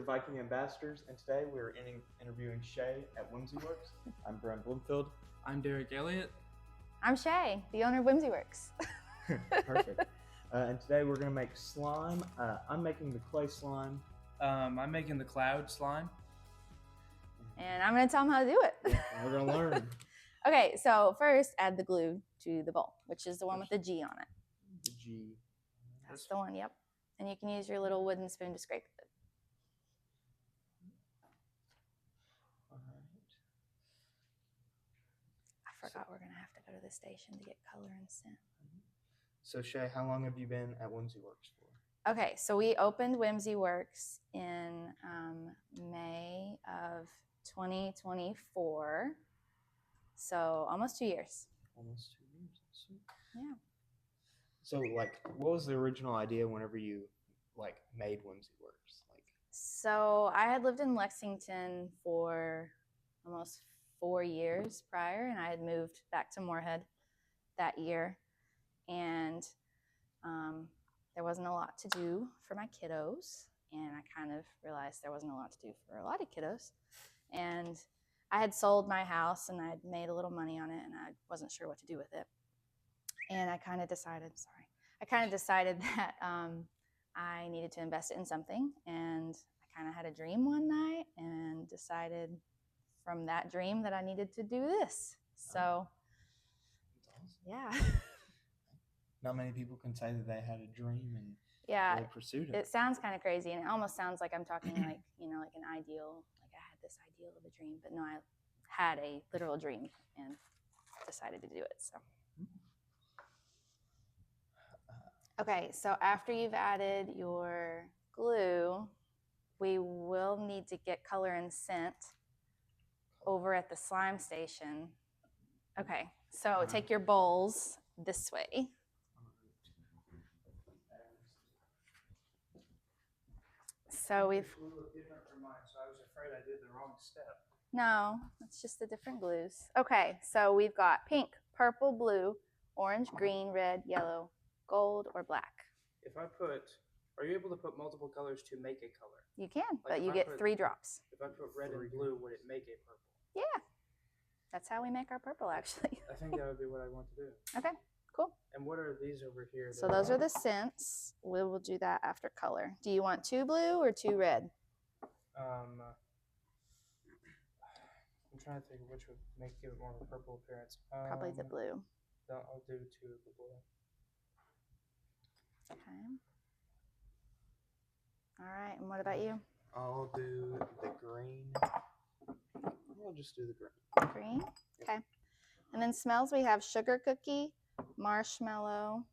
the Viking Ambassadors, and today we're interviewing Shay at WhimziWorks. I'm Bram Bloomfield. I'm Derrick Elliott. I'm Shay, the owner of WhimziWorks. Perfect. And today we're going to make slime. I'm making the clay slime. I'm making the cloud slime. And I'm going to tell them how to do it. Yeah, we're going to learn. Okay, so first add the glue to the bowl, which is the one with the G on it. The G. That's the one, yep. And you can use your little wooden spoon to scrape it. All right. I forgot we're going to have to go to the station to get color and scent. So Shay, how long have you been at WhimziWorks for? Okay, so we opened WhimziWorks in May of 2024. So almost 2 years. Almost 2 years. Sweet. Yeah. So, what was the original idea whenever you, made WhimziWorks? So I had lived in Lexington for almost 4 years prior, and I had moved back to Morehead that year. And there wasn't a lot to do for my kiddos, and I kind of realized there wasn't a lot to do for a lot of kiddos. And I had sold my house, and I had made a little money on it, and I wasn't sure what to do with it. And I kind of decided that I needed to invest it in something. And I kind of had a dream one night and decided from that dream that I needed to do this. So, yeah. Not many people can say that they had a dream and really pursued it. It sounds kind of crazy, and it almost sounds like I'm talking like an ideal, like I had this ideal of a dream, but no, I had a literal dream and decided to do it. So, okay, so after you've added your glue, we will need to get color and scent over at the slime station. Okay, so take your bowls this way. So we've. Glue looked different from mine, so I was afraid I did the wrong step. No, it's just the different glues. Okay, so we've got pink, purple, blue, orange, green, red, yellow, gold, or black. Are you able to put multiple colors to make a color? You can, but you get 3 drops. If I put red and blue, would it make a purple? Yeah, that's how we make our purple, actually. I think that would be what I want to do. Okay, cool. And what are these over here? So those are the scents. We will do that after color. Do you want 2 blue or 2 red? I'm trying to think which would give it more of a purple appearance. Probably the blue. I'll do 2 of the blue. Okay. All right, and what about you? I'll do the green. I'll just do the green. Green? Okay. And then smells, we have sugar cookie, marshmallow,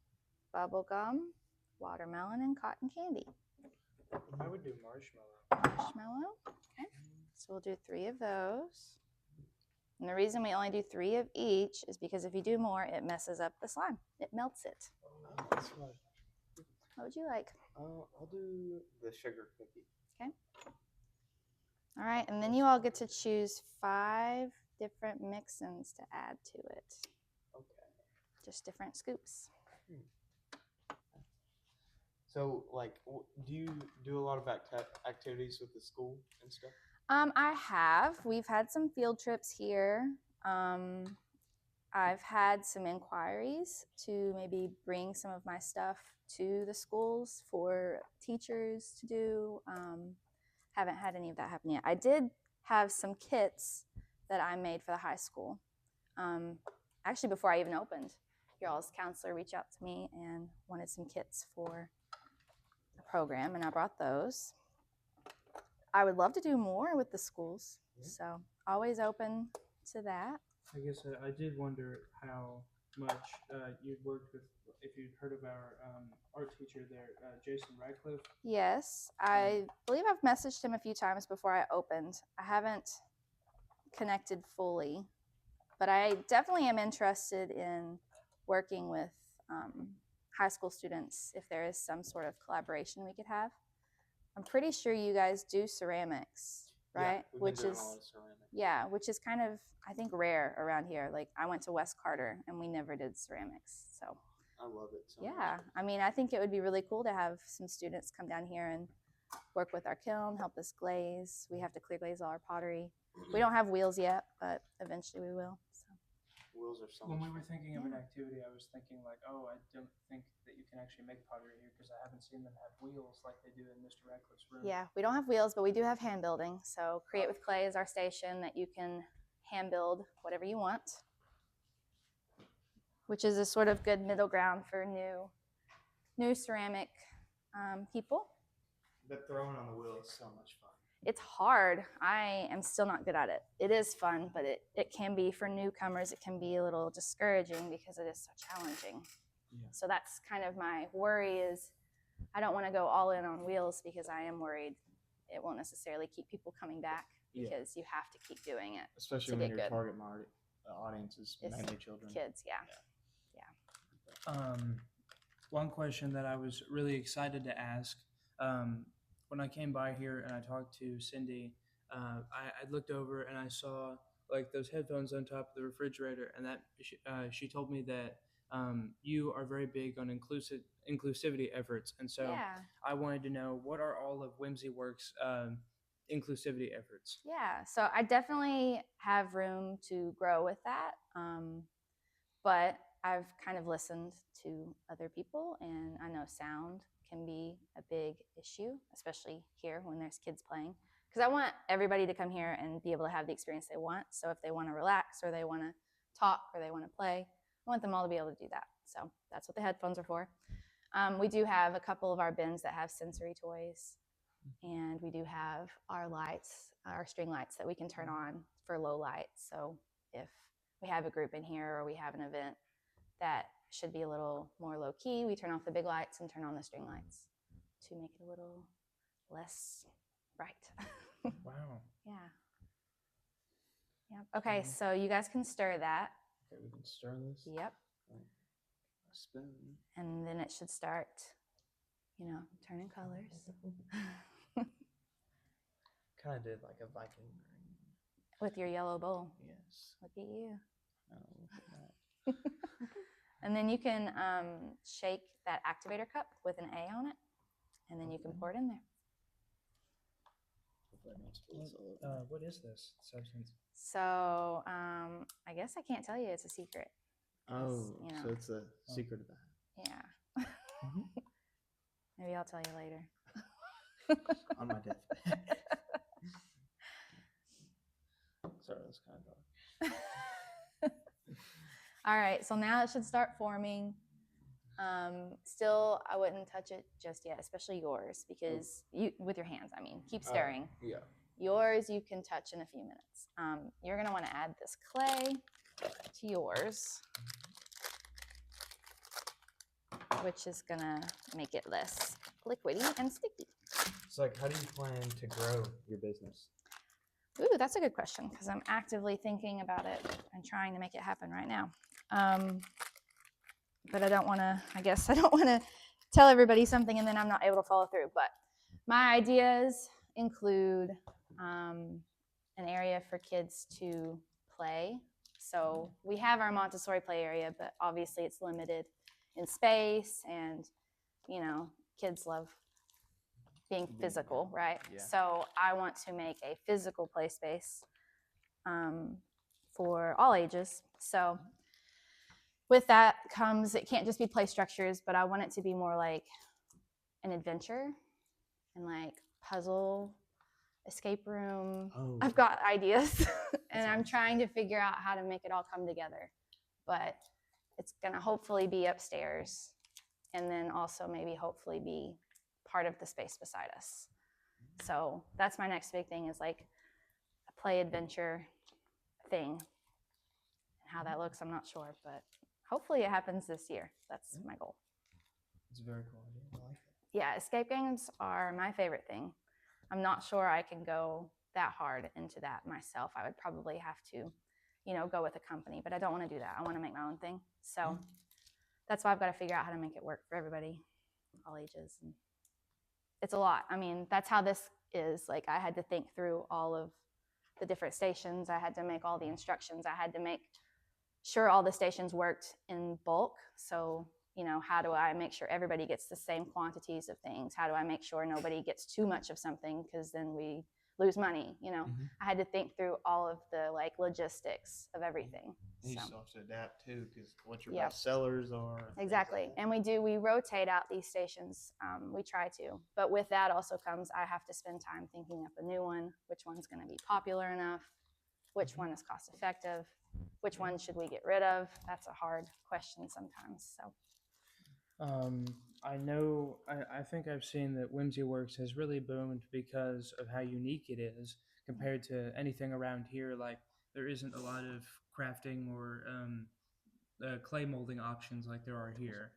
bubblegum, watermelon, and cotton candy. I would do marshmallow. Marshmallow? Okay. So we'll do 3 of those. And the reason we only do 3 of each is because if you do more, it messes up the slime. It melts it. Oh, that's right. What would you like? I'll do the sugar cookie. Okay. All right, and then you all get to choose 5 different mix-ins to add to it. Okay. Just different scoops. So, do you do a lot of activities with the school and stuff? I have. We've had some field trips here. I've had some inquiries to maybe bring some of my stuff to the schools for teachers to do. Haven't had any of that happen yet. I did have some kits that I made for the high school. Actually, before I even opened, your all's counselor reached out to me and wanted some kits for the program, and I brought those. I would love to do more with the schools, so always open to that. I guess I did wonder how much you'd worked with, if you'd heard of our art teacher there, Jason Radcliffe. Yes, I believe I've messaged him a few times before I opened. I haven't connected fully, but I definitely am interested in working with high school students if there is some sort of collaboration we could have. I'm pretty sure you guys do ceramics, right? Yeah, which is kind of, I think, rare around here. Like, I went to West Carter and we never did ceramics. So I love it so yeah, much. I mean, I think it would be really cool to have some students come down here and work with our kiln, help us glaze. We have to clear glaze all our pottery. We don't have wheels yet, but eventually we will. So. Wheels are so When much we were fun. thinking of an activity, I was thinking like, oh, I don't think that you can actually make pottery here because I haven't seen them have wheels like they do in Mr. Radcliffe's room. Yeah, we don't have wheels, but we do have hand building. So Create with Clay is our station that you can hand build whatever you want, which is a sort of good middle ground for new ceramic people. But throwing on the wheel is so much fun. It's hard. I am still not good at it. It is fun, but it can be for newcomers, it can be a little discouraging because it is so challenging. Yeah. So that's kind of my worry is I don't want to go all in on wheels because I am worried it won't necessarily keep people coming back because you have to keep doing it. Especially when your target audience is mainly children. Kids, yeah. One question that I was really excited to ask, when I came by here and I talked to Cindy, I looked over and I saw like those headphones on top of the refrigerator, and that she told me that you are very big on inclusivity efforts, and so I wanted to know what are all of WhimziWorks' inclusivity efforts. Yeah, so I definitely have room to grow with that, but I've kind of listened to other people, and I know sound can be a big issue, especially here when there's kids playing, because I want everybody to come here and be able to have the experience they want. So if they want to relax or they want to talk or they want to play, I want them all to be able to do that. So that's what the headphones are for. We do have a couple of our bins that have sensory toys, and we do have our lights, our string lights that we can turn on for low light. So if we have a group in here or we have an event that should be a little more low key, we turn off the big lights and turn on the string lights to make it a little less bright. Wow. Yeah. Yep. Okay, so you guys can stir that. Okay, we can stir this. Yep. A spoon. And then it should start, turning colors. Kind of did like a Viking green. With your yellow bowl. Yes. Look at you. Oh, look at that. And then you can shake that activator cup with an A on it, and then you can pour it in there. What is this substance? So I guess I can't tell you. It's a secret. Oh, so it's a secret of that. Yeah. Maybe I'll tell you later. On my deathbed. Sorry, that's kind of dark. All right, so now it should start forming. Still, I wouldn't touch it just yet, especially yours, because with your hands, keep stirring. Yeah. Yours you can touch in a few minutes. You're going to want to add this clay to yours, which is going to make it less liquidy and sticky. So, how do you plan to grow your business? Ooh, that's a good question, because I'm actively thinking about it and trying to make it happen right now. But I don't want to tell everybody something and then I'm not able to follow through. But my ideas include an area for kids to play. So we have our Montessori play area, but obviously it's limited in space, and kids love being physical, right? Yeah. So I want to make a physical play space for all ages. So with that comes, it can't just be play structures, but I want it to be more like an adventure and like puzzle, escape room. Oh. I've got ideas and I'm trying to figure out how to make it all come together. But it's gonna hopefully be upstairs, and then also maybe hopefully be part of the space beside us. So that's my next big thing, is like a play adventure thing. And how that looks, I'm not sure, but hopefully it happens this year. That's my goal. It's a very cool idea. I like it. Yeah, escape games are my favorite thing. I'm not sure I can go that hard into that myself. I would probably have to, go with a company, but I don't want to do that. I want to make my own thing. So that's why I've got to figure out how to make it work for everybody, all ages. And it's a lot. That's how this is. Like, I had to think through all of the different stations. I had to make all the instructions. I had to make sure all the stations worked in bulk. So, you know, how do I make sure everybody gets the same quantities of things? How do I make sure nobody gets too much of something, because then we lose money, you know? I had to think through all of the like logistics of everything. You So. still have to adapt too, because what your Yep. best sellers are. Exactly. And we rotate out these stations. We try to. But with that also comes, I have to spend time thinking up a new one. Which one's going to be popular enough? Which one is cost effective? Which one should we get rid of? That's a hard question sometimes. So. I think I've seen that WhimziWorks has really boomed because of how unique it is compared to anything around here. Like, there isn't a lot of crafting or clay molding options like there are here.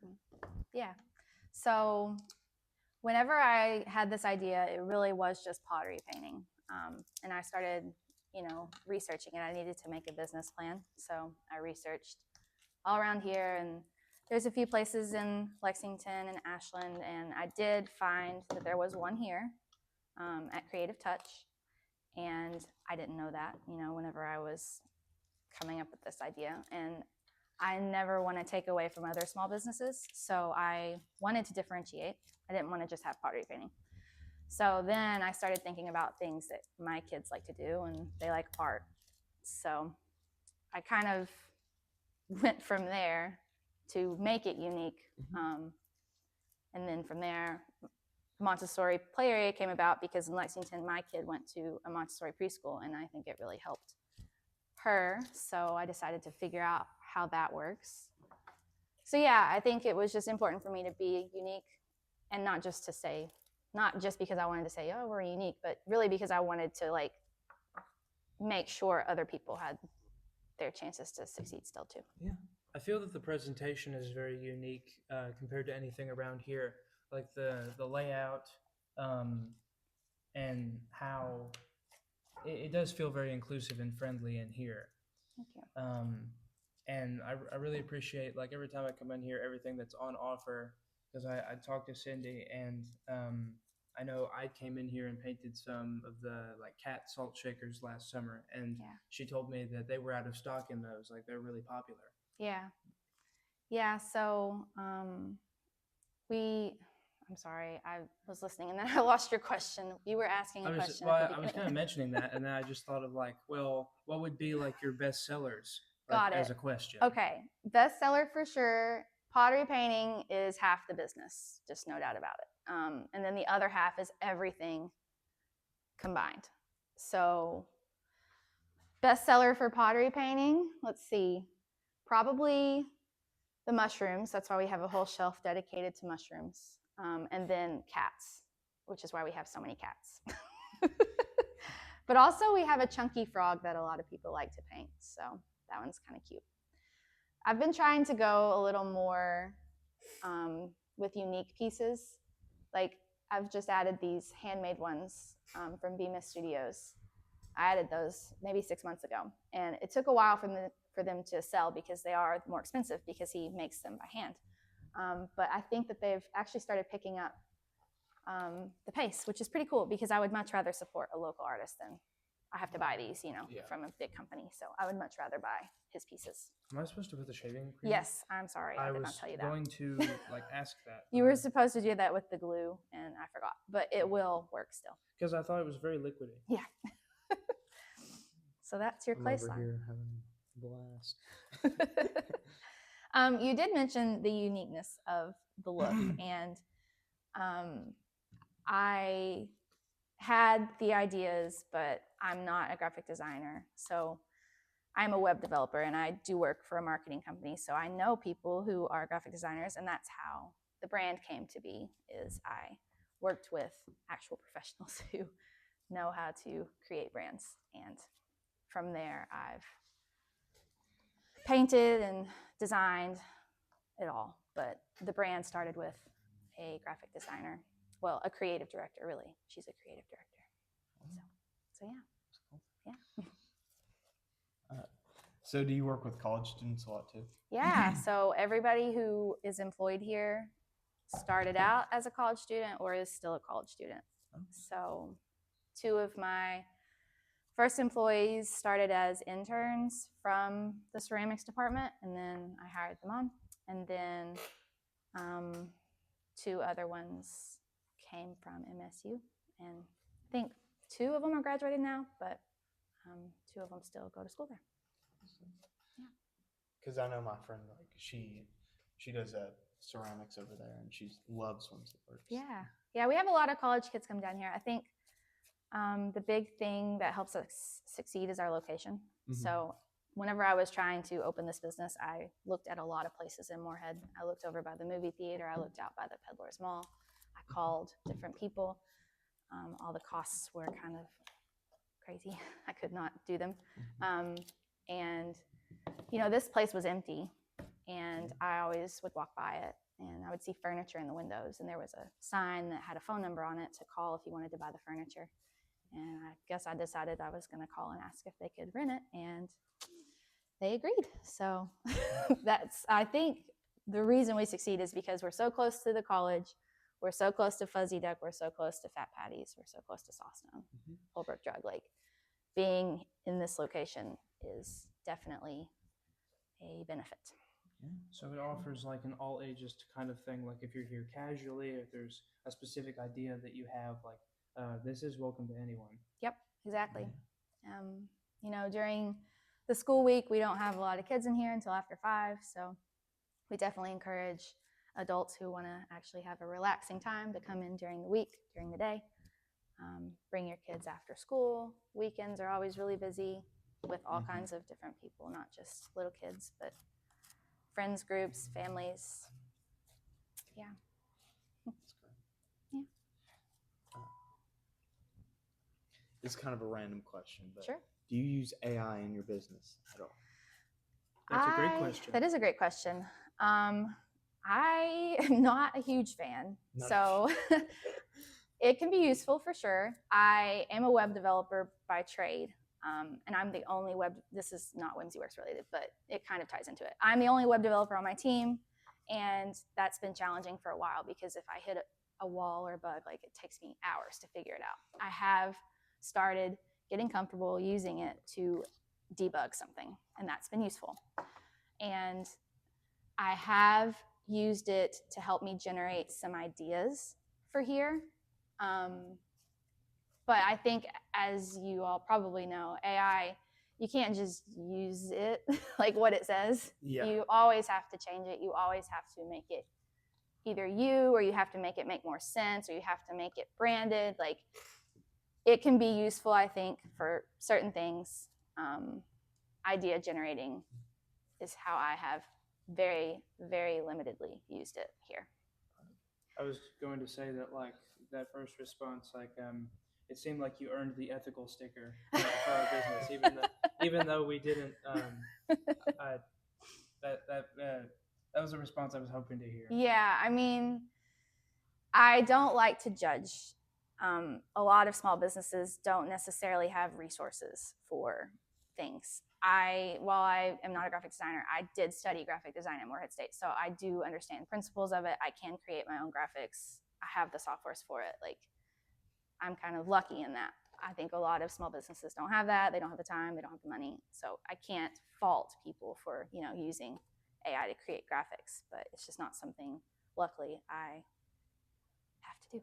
Yeah. So whenever I had this idea, it really was just pottery painting. And I started, you know, researching it. I needed to make a business plan. So I researched all around here, and there's a few places in Lexington and Ashland, and I did find that there was one here at Creative Touch, and I didn't know that, you know, whenever I was coming up with this idea. And I never want to take away from other small businesses, so I wanted to differentiate. I didn't want to just have pottery painting. So then I started thinking about things that my kids like to do, and they like art. So I kind of went from there to make it unique. And then from there, Montessori play area came about because in Lexington, my kid went to a Montessori preschool, and I think it really helped her. So I decided to figure out how that works. So yeah, I think it was just important for me to be unique, and not just because I wanted to say, oh, we're unique, but really because I wanted to like make sure other people had their chances to succeed still too. Yeah. I feel that the presentation is very unique compared to anything around here. Like the layout and how it does feel very inclusive and friendly in here. Thank you. And I really appreciate, like, every time I come in here, everything that's on offer, because I talked to Cindy, and I know I came in here and painted some of the like cat salt shakers last summer, and she told me that they were out of stock in those. Like, they're really popular. Yeah. So I'm sorry, I was listening and then I lost your question. You were asking a question. I was kind of mentioning that, and then I just thought of like, well, what would be like your best sellers? Got it. As a question. Okay, bestseller for sure. Pottery painting is half the business, just no doubt about it. And then the other half is everything combined. So bestseller for pottery painting, let's see, probably the mushrooms. That's why we have a whole shelf dedicated to mushrooms. And then cats, which is why we have so many cats. But also we have a chunky frog that a lot of people like to paint. So that one's kind of cute. I've been trying to go a little more with unique pieces. Like, I've just added these handmade ones from Bemis Studios. I added those maybe 6 months ago. And it took a while for them to sell because they are more expensive because he makes them by hand. But I think that they've actually started picking up the pace, which is pretty cool because I would much rather support a local artist than I have to buy these, from a big company. So I would much rather buy his pieces. Am I supposed to put the shaving cream? Yes, I'm sorry. I did not tell you that. I was going to ask that. You were supposed to do that with the glue, and I forgot. But it will work still. Because I thought it was very liquidy. Yeah. So that's your clay slime. Over here having a blast. You did mention the uniqueness of the look, and I had the ideas, but I'm not a graphic designer. So I'm a web developer, and I do work for a marketing company. So I know people who are graphic designers, and that's how the brand came to be, is I worked with actual professionals who know how to create brands. And from there, I've painted and designed it all. But the brand started with a graphic designer. Well, a creative director, really. She's a creative director. So yeah. So do you work with college students a lot too? Yeah, so everybody who is employed here started out as a college student or is still a college student. So 2 of my first employees started as interns from the ceramics department, and then I hired them on. And then 2 other ones came from MSU, and I think 2 of them are graduated now, but 2 of them still go to school there. Yeah. Because I know my friend, like she does ceramics over there, and she loves WhimziWorks. Yeah, we have a lot of college kids come down here. I think the big thing that helps us succeed is our location. So whenever I was trying to open this business, I looked at a lot of places in Morehead. I looked over by the movie theater. I looked out by the Peddlers Mall. I called different people. All the costs were kind of crazy. I could not do them. And, this place was empty. And I always would walk by it, and I would see furniture in the windows. And there was a sign that had a phone number on it to call if you wanted to buy the furniture. And I guess I decided I was going to call and ask if they could rent it, and they agreed. So I think the reason we succeed is because we're so close to the college, we're so close to Fuzzy Duck, we're so close to Fat Patty's, we're so close to Sawstone, Holbrook Drug Lake. Being in this location is definitely a benefit. So it offers like an all ages kind of thing. Like if you're here casually, if there's a specific idea that you have, like this is welcome to anyone. Yep, exactly. During the school week, we don't have a lot of kids in here until after 5. So we definitely encourage adults who want to actually have a relaxing time to come in during the week, during the day. Bring your kids after school. Weekends are always really busy with all kinds of different people, not just little kids, but friends groups, families. Yeah. That's great. Yeah. It's kind of a random question, but Sure. Do you use AI in your business at all? That's a great question. That is a great question. I am not a huge fan, so it can be useful for sure. I am a web developer by trade, and I'm the only this is not WhimziWorks related, but it kind of ties into it. I'm the only web developer on my team, and that's been challenging for a while because if I hit a wall or a bug, like it takes me hours to figure it out. I have started getting comfortable using it to debug something, and that's been useful. And I have used it to help me generate some ideas for here. But I think, as you all probably know, AI, you can't just use it like what it says. Yeah. You always have to change it. You always have to make it either you, or you have to make it make more sense, or you have to make it branded. Like, it can be useful, I think, for certain things. Idea generating is how I have very, very limitedly used it here. I was going to say that, like, that first response, like, it seemed like you earned the ethical sticker for our business, even though we didn't. That was a response I was hoping to hear. Yeah, I mean, I don't like to judge. A lot of small businesses don't necessarily have resources for things. While I am not a graphic designer, I did study graphic design at Morehead State, so I do understand principles of it. I can create my own graphics. I have the softwares for it. Like, I'm kind of lucky in that. I think a lot of small businesses don't have that. They don't have the time. They don't have the money. So I can't fault people for, using AI to create graphics, but it's just not something, luckily, I have to do.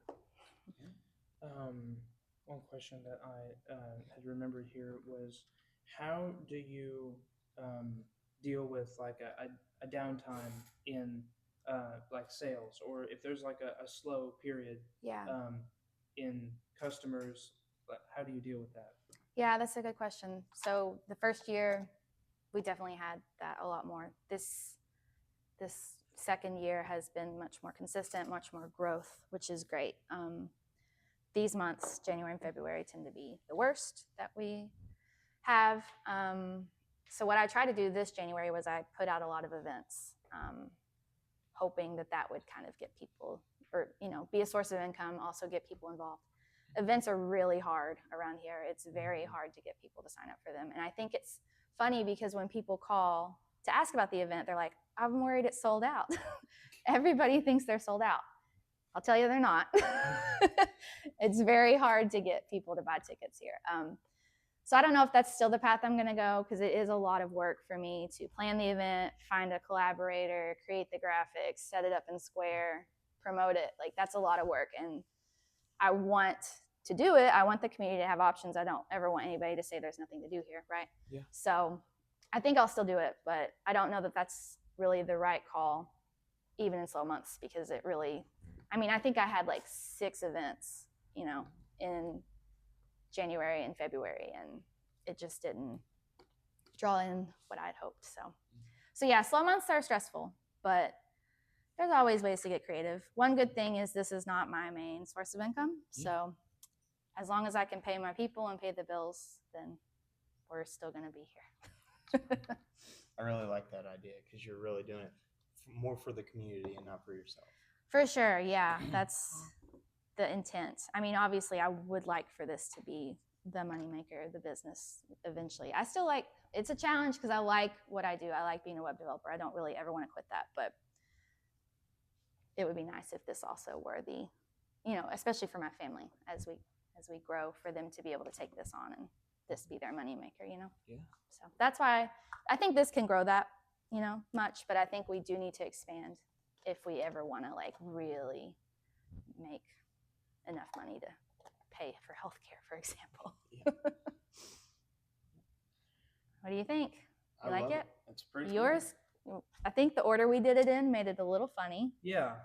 One question that I had remembered here was, how do you deal with like a downtime in like sales, or if there's like a slow period in customers, how do you deal with that? Yeah, that's a good question. So the first year, we definitely had that a lot more. This second year has been much more consistent, much more growth, which is great. These months, January and February, tend to be the worst that we have. So what I tried to do this January was I put out a lot of events, hoping that would kind of get people, or be a source of income, also get people involved. Events are really hard around here. It's very hard to get people to sign up for them. And I think it's funny because when people call to ask about the event, they're like, I'm worried it's sold out. Everybody thinks they're sold out. I'll tell you they're not. It's very hard to get people to buy tickets here. So I don't know if that's still the path I'm going to go, because it is a lot of work for me to plan the event, find a collaborator, create the graphics, set it up in Square, promote it. Like, that's a lot of work, and I want to do it. I want the community to have options. I don't ever want anybody to say there's nothing to do here, right? Yeah. So I think I'll still do it, but I don't know that that's really the right call, even in slow months, because it really, I mean, I think I had like 6 events, you know, in January and February, and it just didn't draw in what I'd hoped. So yeah, slow months are stressful, but there's always ways to get creative. One good thing is this is not my main source of income. So as long as I can pay my people and pay the bills, then we're still going to be here. I really like that idea, because you're really doing it more for the community and not for yourself. For sure, yeah, that's the intent. I mean, obviously, I would like for this to be the moneymaker, the business eventually. I still like, it's a challenge because I like what I do. I like being a web developer. I don't really ever want to quit that, but it would be nice if this also were the, you know, especially for my family as we grow, for them to be able to take this on and this be their moneymaker, you know? Yeah. So that's why I think this can grow that, you know, much, but I think we do need to expand if we ever want to like really make enough money to pay for healthcare, for example. Yeah. What do you think? You I like love it? It's pretty Yours? I think the order we did it in made it a little funny. Yeah,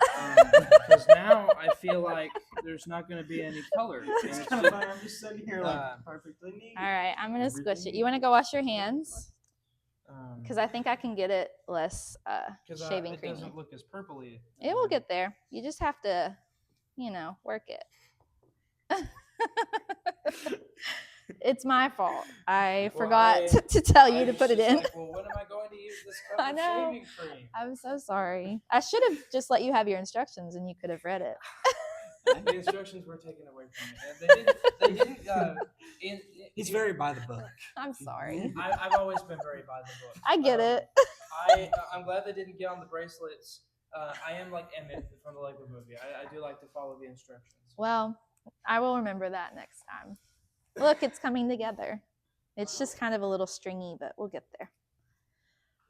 because now I feel like there's not going to be any color. And It's it's kind of just- fun. I'm just sitting here like perfectly neat. All right, I'm going to squish it. Everything You want to go wash your hands? um, Because I think I can get it less 'cause, shaving it creamy. doesn't look as purpley. It will get there. You just have to, you know, work it. It's my fault. I Well, forgot to tell you I to was put it just in. like, well, when am I going to use this cup I of know. shaving cream? I'm so sorry. I should have just let you have your instructions and you could have read it. The instructions were taken away from me. And they didn't. He's very by the book. I'm sorry. I've always been very by the book. I get it. I'm glad they didn't get on the bracelets. I am like Emmett from the Lego movie. I do like to follow the instructions. Well, I will remember that next time. Look, it's coming together. It's just kind of a little stringy, but we'll get there.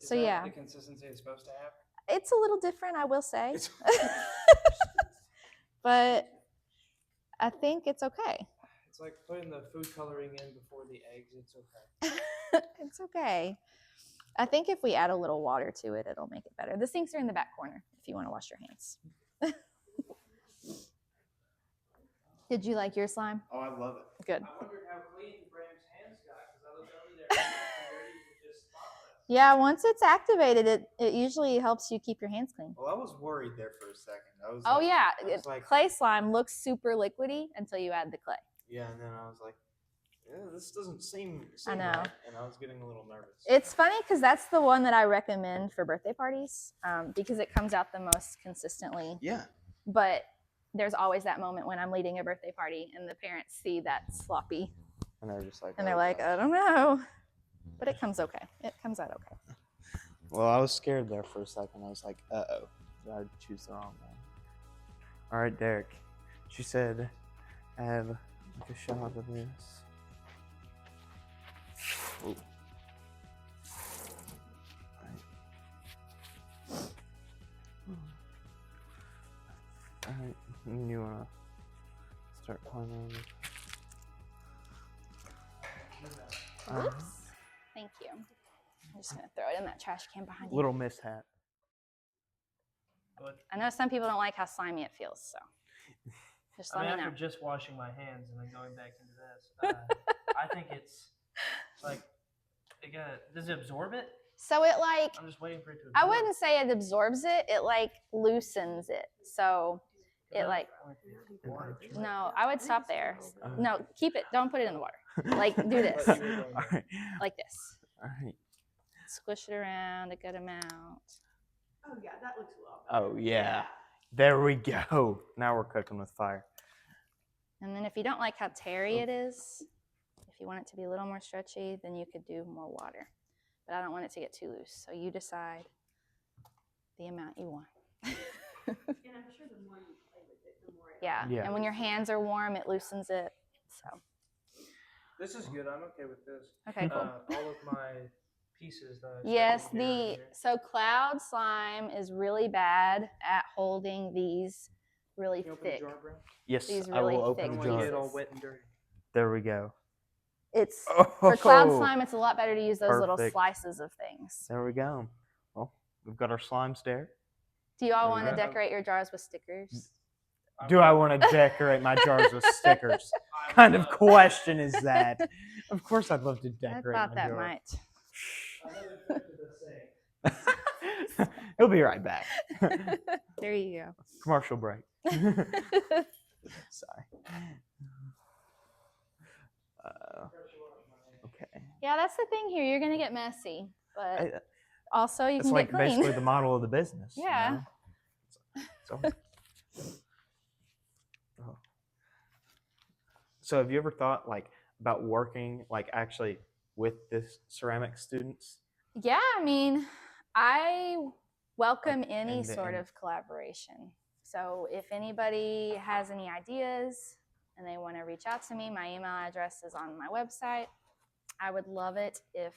Is So that yeah, the consistency it's supposed to have? it's a little different, I will say. But I think it's okay. It's like putting the food coloring in before the eggs. It's okay. It's okay. I think if we add a little water to it, it'll make it better. The sinks are in the back corner if you want to wash your hands. Did you like your slime? Oh, I love it. Good. I wondered how clean Bram's hands got because I looked over there and ready to just spotless. Yeah, once it's activated, it usually helps you keep your hands clean. Well, I was worried there for a second. I was Oh like, yeah, I was like, clay slime looks super liquidy until you add the clay. yeah, and then I was like, yeah, this doesn't seem I know. right. And I was getting a little nervous. It's funny because that's the one that I recommend for birthday parties because it comes out the most consistently. Yeah. But there's always that moment when I'm leading a birthday party and the parents see that sloppy And they're just like, and they're oh, like, gosh. I don't know. But it comes okay. It comes out okay. Well, I was scared there for a second. I was like, uh-oh, did I choose the wrong one? All right, Derek. She said, add like a shot of this. Ooh. All right, you wanna start pouring on? Oops. Thank you. I'm just going to throw it in that trash can behind you. Little mishap. I know some people don't like how slimy it feels, so just let me know. After just washing my hands and then going back into this, I think it's like, does it absorb it? So it like, I'm just waiting for it to absorb. I wouldn't say it absorbs it. It like loosens it. So it like, no, I would stop there. No, keep it. Don't put it in the water. Like do this, All right. like this. All right. Squish it around a good amount. Oh yeah, that looks a lot better. Oh, yeah. There we go. Now we're cooking with fire. And then if you don't like how terry it is, if you want it to be a little more stretchy, then you could do more water. But I don't want it to get too loose. So you decide the amount you want. And I'm sure the more you play with it, the more it Yeah. Yeah. And when your hands are warm, it loosens it. So This is good. I'm okay with this. Okay, cool. All of my pieces that I Yes, stuck in here are here. so cloud slime is really bad at holding these really Can you open thick. the jar, bro? Yes, These I really will I open don't the want to jar. get all pieces. wet and dirty. There we go. It's Oh, for cloud slime. It's a lot better to use those little Perfect. slices of things. There we go. Well, we've got our slime stair. Do you all There we want to go. decorate your jars with stickers? Do I want to decorate my jars with stickers? Kind of question is that? Of course, I'd love to I decorate thought my that jar. might. He'll be right back. There you Commercial break. go. Sorry. Okay. Yeah, that's the thing here. You're gonna get messy, but also you It's can like get clean. basically the model of the business. Yeah. You know? So have you ever thought like about working like actually with this ceramic students? Yeah, I mean, I welcome Like any end to sort end. of collaboration. So if anybody has any ideas and they want to reach out to me, my email address is on my website. I would love it if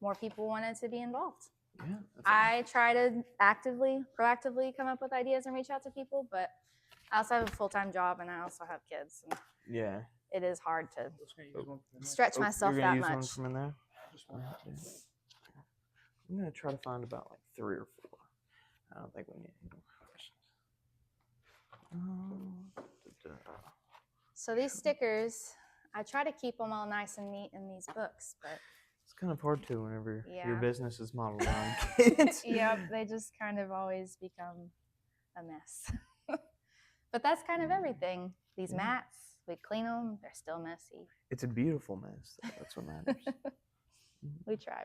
more people wanted to be involved. Yeah. I try to proactively come up with ideas and reach out to people, but I also have a full-time job and I also have kids. And Yeah. it is hard to Let's use one from the next. stretch myself You're gonna that use one much. from in there? Just one. I'm gonna try to find about like 3 or 4. I don't think we need any more questions. So these stickers, I try to keep them all nice and neat in these books, but It's kind of hard to whenever your Yeah. business is modeled around kids. yep, they just kind of always become a mess. But that's kind of everything. These Yeah. mats, we clean them, they're still messy. It's a beautiful mess. That's what matters. We try.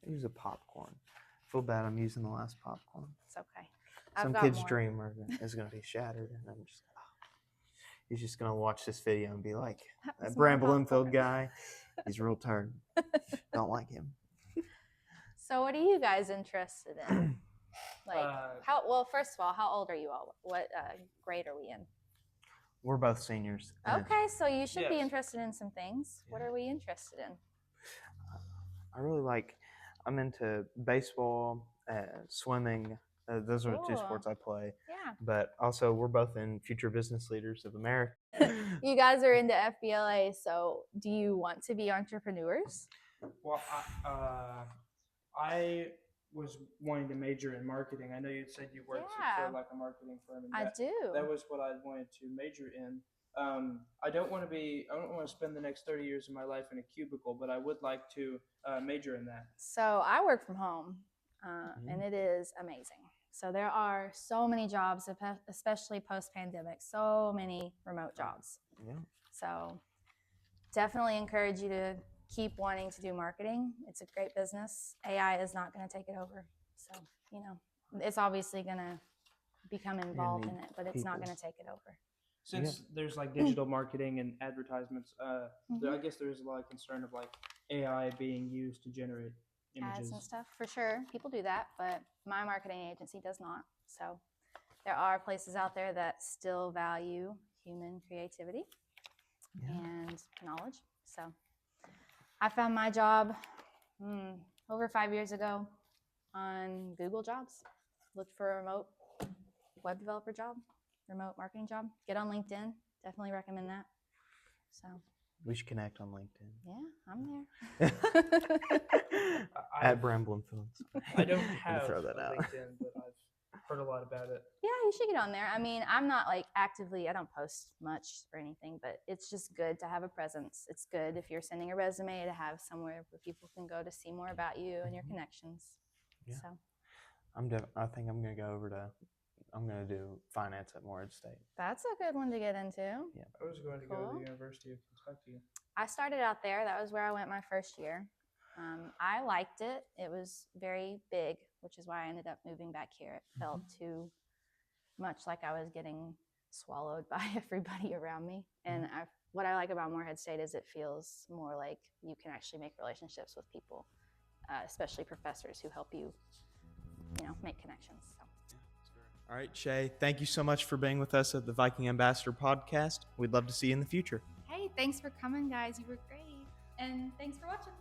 I use a popcorn. I feel bad I'm using the last popcorn. It's okay. Some got kid's more. dream is going to be shattered. And I'm just, he's just going to watch this video and be like, that was Bram my Bloomfield popcorn." guy, he's real turd. Don't like him. So what are you guys interested in? First of all, how old are you all? What grade are we in? We're both seniors. and Okay, so you should be Yes. interested in some things. What Yeah. are we interested in? I really I'm into baseball, swimming. Those are the 2 Cool. sports I play. Yeah. But also, we're both in Future Business Leaders of America. You guys are into FBLA, so do you want to be entrepreneurs? Well, I was wanting to major in marketing. I know you said you worked Yeah. for like a marketing firm. And I that, do. That was what I wanted to major in. I don't want to spend the next 30 years of my life in a cubicle, but I would like to major in that. So I work from home, and it is amazing. So there are so many jobs, especially post-pandemic, so many remote jobs. Yeah. So definitely encourage you to keep wanting to do marketing. It's a great business. AI is not going to take it over. So, it's obviously going to become involved in it, but it's not going to take it over. Since there's like digital marketing and advertisements, I guess there is a lot of concern of like AI being used to generate images. Ads and stuff, for sure. People do that, but my marketing agency does not. So there are places out there that still value human creativity and knowledge. So I found my job over 5 years ago on Google Jobs. Looked for a remote web developer job, remote marketing job. Get on LinkedIn. Definitely recommend that. So We should connect on LinkedIn. yeah, I'm there. At Bram Bloomfield. I don't have throw that a out. LinkedIn, but I've heard a lot about it. Yeah, you should get on there. I mean, I'm not like actively, I don't post much or anything, but it's just good to have a presence. It's good if you're sending a resume to have somewhere where people can go to see more about you and your connections. Yeah. So I think I'm going to go over to, I'm going to do finance at Morehead State. that's a good one to get into. Yeah. I was going to go to Cool. the University of Kentucky. I started out there. That was where I went my first year. I liked it. It was very big, which is why I ended up moving back here. It felt too much like I was getting swallowed by everybody around me. And what I like about Morehead State is it feels more like you can actually make relationships with people, especially professors who help you, make connections. So. All right, Shay, thank you so much for being with us at the Viking Ambassador podcast. We'd love to see you in the future. Hey, thanks for coming, guys. You were great. And thanks for watching.